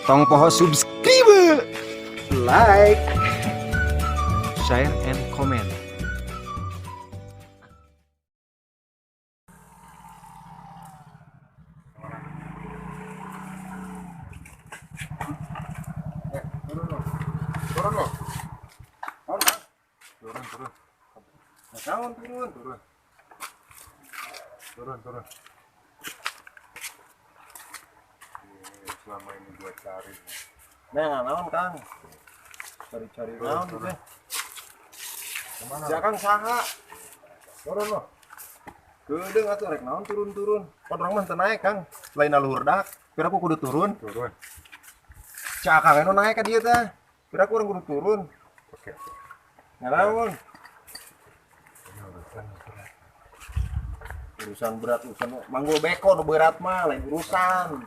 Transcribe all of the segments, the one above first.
Tong poho subscribe, like, share and comment. Turun loh. Turun. Jangan turun. Turun. Ini selama ini gua cari. Nah, naon Kang? Cari-cari naon Turun. teh? Kemana? Ya Kang saha? Turun loh. Gedeung atuh rek naon turun. Pan urang mah teu naek Kang. Lain luhur dak. Kira aku kudu turun. Turun. Cak Kang anu naek ka dieu teh. Kira aku urang kudu turun. Oke. Ngalamun. Ini urusan berat. Urusan berat manggul beko nu berat mah lain urusan.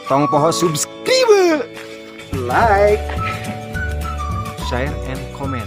Tong poho subscribe, like, share and comment.